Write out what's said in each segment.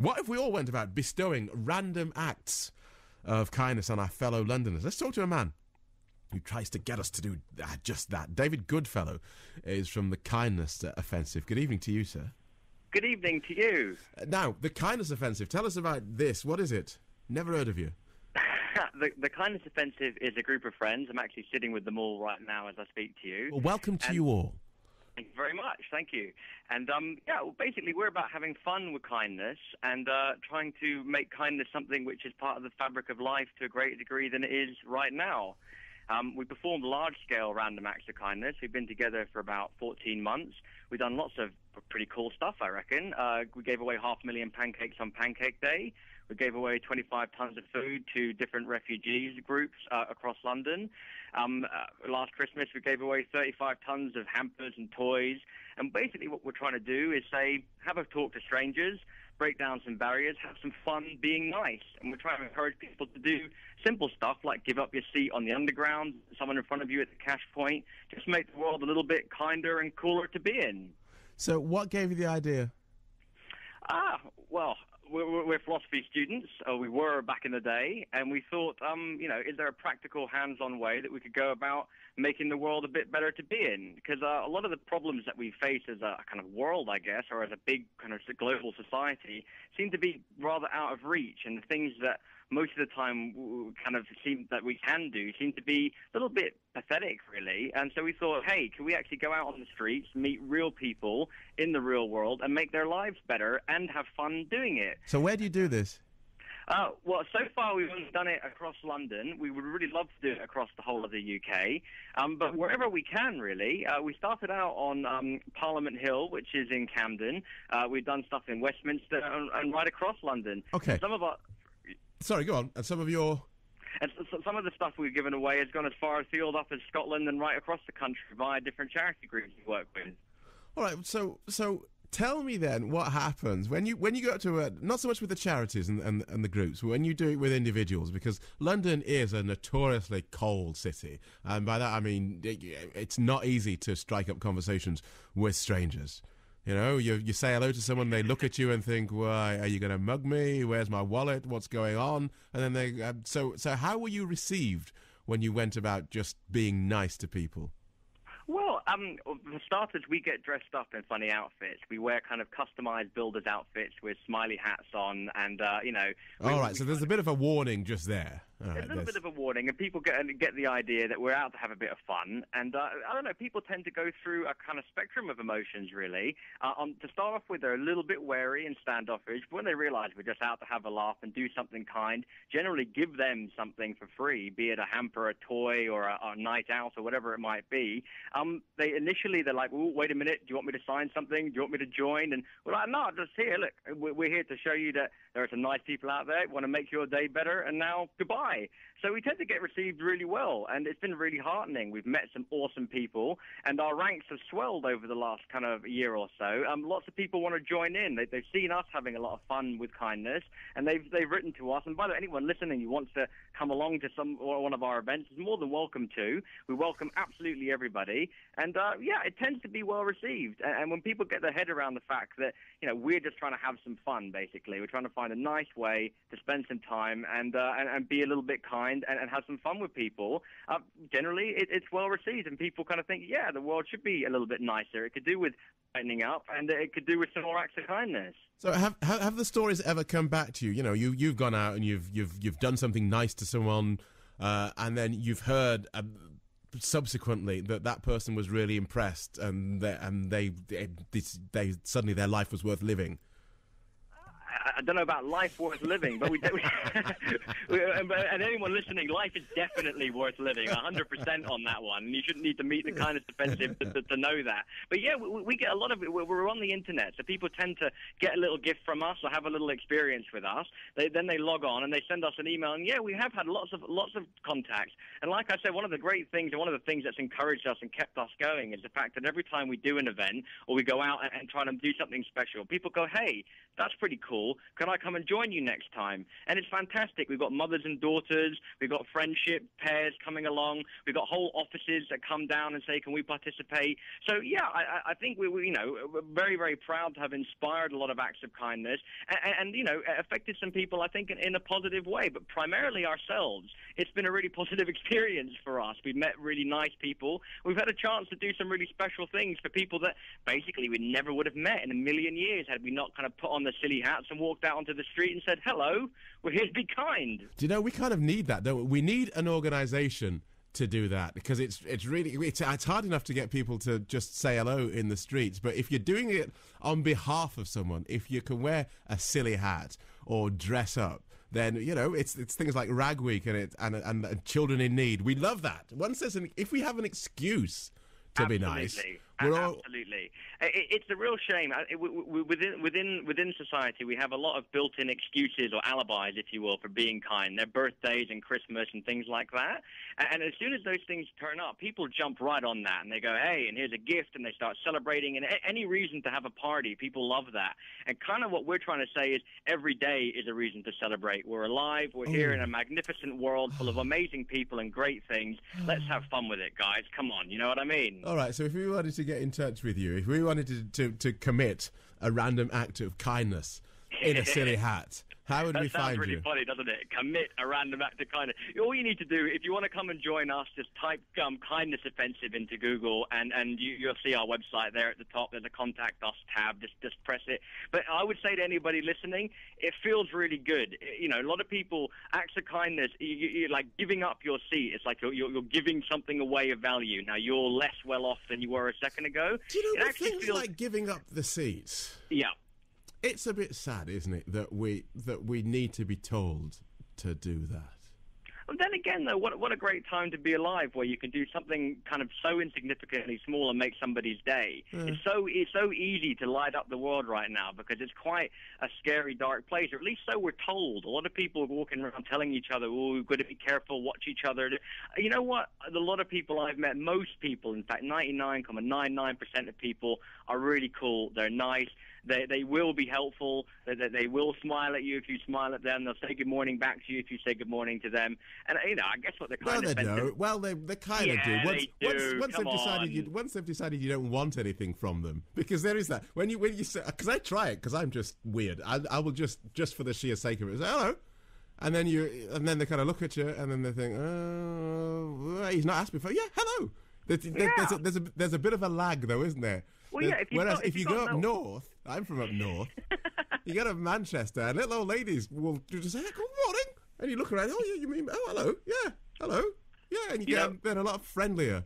What if we all went about bestowing random acts of kindness on our fellow Londoners? Let's talk to a man who tries to get us to do just that. David Goodfellow is from the Kindness Offensive. Good evening to you, sir. Good evening to you. Now, the Kindness Offensive, tell us about this. What is it? Never heard of you. The Kindness Offensive is a group of friends. I'm actually sitting with them all right now as I speak to you. Well, welcome to you all. Thank you very much. Thank you. And, basically we're about having fun with kindness and trying to make kindness something which is part of the fabric of life to a greater degree than it is right now. We performed large-scale random acts of kindness. We've been together for about 14 months. We've done lots of pretty cool stuff, I reckon. We gave away 500,000 pancakes on Pancake Day. We gave away 25 tons of food to different refugees groups across London. Last Christmas, we gave away 35 tons of hampers and toys. And basically what we're trying to do is say, have a talk to strangers, break down some barriers, have some fun being nice. And we're trying to encourage people to do simple stuff like give up your seat on the underground, someone in front of you at the cash point, just make the world a little bit kinder and cooler to be in. So what gave you the idea? Well, we're philosophy students, we were back in the day, and we thought, is there a practical, hands-on way that we could go about making the world a bit better to be in? Because a lot of the problems that we face as a kind of world, I guess, or as a big kind of global society, seem to be rather out of reach, and the things that most of the time kind of seem that we can do seem to be a little bit pathetic, really. And so we thought, hey, can we actually go out on the streets, meet real people in the real world, and make their lives better and have fun doing it? So where do you do this? Well, so far we've only done it across London. We would really love to do it across the whole of the UK, but wherever we can, really. We started out on Parliament Hill, which is in Camden. We've done stuff in Westminster and right across London. Okay. Some of our... Sorry, go on. And some of your... And so some of the stuff we've given away has gone as far afield up as Scotland and right across the country via different charity groups we work with. All right, so tell me then what happens when you go to not so much with the charities and the groups, but when you do it with individuals, because London is a notoriously cold city, and by that I mean it's not easy to strike up conversations with strangers. You know, you say hello to someone, they look at you and think, "Why are you going to mug me? Where's my wallet? What's going on?" And then they so how were you received when you went about just being nice to people? Well, for starters, we get dressed up in funny outfits. We wear kind of customized builder's outfits with smiley hats on, and All right, so there's a bit of a warning just there. All right, a little bit of a warning, and people get the idea that we're out to have a bit of fun. And I don't know, people tend to go through a kind of spectrum of emotions, really. To start off with, they're a little bit wary and standoffish, but when they realize we're just out to have a laugh and do something kind, generally give them something for free, be it a hamper, a toy, or a night out, or whatever it might be. They're like, "Oh, wait a minute, do you want me to sign something? Do you want me to join?" And we're like, "No, just here, look, we're here to show you that there are some nice people out there who want to make your day better, and now goodbye." So we tend to get received really well, and it's been really heartening. We've met some awesome people, and our ranks have swelled over the last kind of year or so. Lots of people want to join in. They've seen us having a lot of fun with kindness, and they've written to us. And by the way, anyone listening who wants to come along to one of our events is more than welcome to. We welcome absolutely everybody, and it tends to be well received. And when people get their head around the fact that we're just trying to have some fun, basically, we're trying to find a nice way to spend some time and be a little bit kind and have some fun with people. Generally, it's well received, and people kind of think, yeah, the world should be a little bit nicer. It could do with lightening up, and it could do with some more acts of kindness. So have the stories ever come back to you? You've gone out and you've done something nice to someone, and then you've heard subsequently that person was really impressed, and they suddenly their life was worth living. I don't know about life worth living, but and anyone listening, life is definitely worth living, 100% on that one. And you shouldn't need to meet the Kindness Offensive to know that. But yeah, we get a lot of it. We're on the internet, so people tend to get a little gift from us or have a little experience with us. Then they log on and they send us an email, and yeah, we have had lots of contacts. And like I said, one of the great things and one of the things that's encouraged us and kept us going is the fact that every time we do an event or we go out and try to do something special, people go, "Hey, that's pretty cool. people. Can I come and join you next time? And it's fantastic. We've got mothers and daughters. We've got friendship pairs coming along. We've got whole offices that come down and say, can we participate? So, yeah, I think we're very, very proud to have inspired a lot of acts of kindness and affected some people, I think, in a positive way, but primarily ourselves. It's been a really positive experience for us. We've met really nice people. We've had a chance to do some really special things for people that basically we never would have met in a million years had we not kind of put on the silly hats and walked out onto the street and said, hello, we're here to be kind. Do you know, we kind of need that, don't we? We need an organisation to do that, because it's hard enough to get people to just say hello in the streets. But if you're doing it on behalf of someone, if you can wear a silly hat or dress up, then it's things like Rag Week and Children in Need. We love that. If we have an excuse to be nice. Absolutely. It's a real shame. Within society, we have a lot of built-in excuses or alibis, if you will, for being kind. Their birthdays and Christmas and things like that. And as soon as those things turn up, people jump right on that. And they go, hey, and here's a gift. And they start celebrating. And any reason to have a party, people love that. And kind of what we're trying to say is every day is a reason to celebrate. We're alive. We're here in a magnificent world full of amazing people and great things. Let's have fun with it, guys. Come on. You know what I mean? All right. So if we wanted to get in touch with you, if we wanted to commit a random act of kindness in a silly hat, how would we find you? That sounds really funny, doesn't it? Commit a random act of kindness. All you need to do, if you want to come and join us, just type Kindness Offensive into Google, and you'll see our website there at the top. There's a Contact Us tab. Just press it. But I would say to anybody listening, it feels really good. A lot of people, acts of kindness, you're like giving up your seat. It's like you're giving something away of value. Now, you're less well off than you were a second ago. Do you know, things like giving up the seats? Yeah. It's a bit sad, isn't it, that we need to be told to do that. And then again, though, what a great time to be alive, where you can do something kind of so insignificantly small and make somebody's day. Yeah. It's so easy to light up the world right now, because it's quite a scary, dark place, or at least so we're told. A lot of people are walking around telling each other, oh, we've got to be careful, watch each other. You know what? A lot of people I've met, most people, in fact, 99.99% of people are really cool. They're nice. They will be helpful. They will smile at you if you smile at them. They'll say good morning back to you if you say good morning to them. And I guess what they're kind of... They kind of do. Once they've decided you don't want anything from them, because there is that. When you say, because I try it, because I'm just weird. I will just for the sheer sake of it say hello, and then they kind of look at you, and then they think, oh, he's not asked before. Yeah, hello. There's a bit of a lag though, isn't there? Well, yeah. If you go up north, I'm from up north. You go to Manchester, and little old ladies will just say, hey, good morning, and you look around. Oh, yeah, you mean? Oh, hello. Yeah, hello. Yeah, and they're a lot friendlier.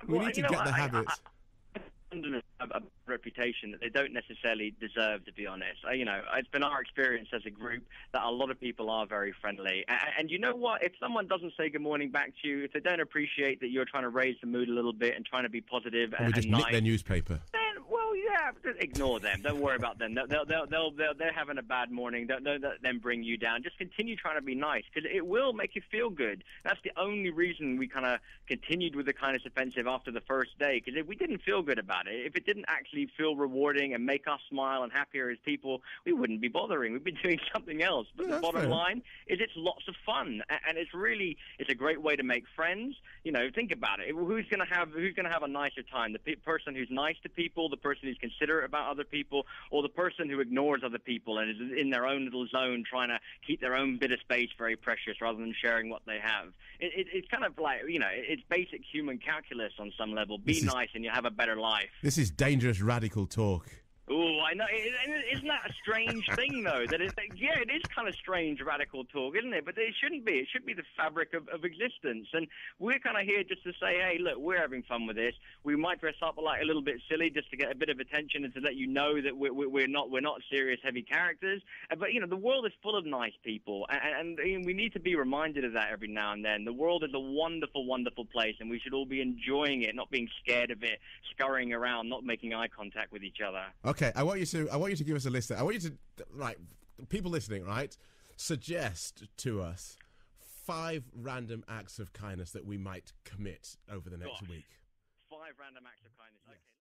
We need to get the habit. A reputation that they don't necessarily deserve, to be honest. It's been our experience as a group that a lot of people are very friendly. And you know what? If someone doesn't say good morning back to you, if they don't appreciate that you're trying to raise the mood a little bit and trying to be positive and just nice, nick their newspaper. Just ignore them. Don't worry about them. They're having a bad morning. Don't let them bring you down. Just continue trying to be nice, because it will make you feel good. That's the only reason we kind of continued with the Kindness Offensive after the first day, because if we didn't feel good about it, if it didn't actually feel rewarding and make us smile and happier as people, we wouldn't be bothering. We'd be doing something else. But the bottom line is it's lots of fun, and it's a great way to make friends. Think about it. Who's going to have a nicer time? The person who's nice to people, the person who's considerate about other people, or the person who ignores other people and is in their own little zone trying to keep their own bit of space very precious rather than sharing what they have. It's kind of like, it's basic human calculus on some level. Be nice and you'll have a better life. This is dangerous radical talk. Oh, I know. Isn't that a strange thing, though? It is kind of strange radical talk, isn't it? But it shouldn't be. It should be the fabric of existence. And we're kind of here just to say, hey, look, we're having fun with this. We might dress up like a little bit silly just to get a bit of attention and to let you know that we're not serious, heavy characters. But the world is full of nice people, and we need to be reminded of that every now and then. The world is a wonderful, wonderful place, and we should all be enjoying it, not being scared of it, scurrying around, not making eye contact with each other. Okay, I want you to give us a list. I want you to, people listening, right, suggest to us 5 random acts of kindness that we might commit over the next week. 5 random acts of kindness. Okay.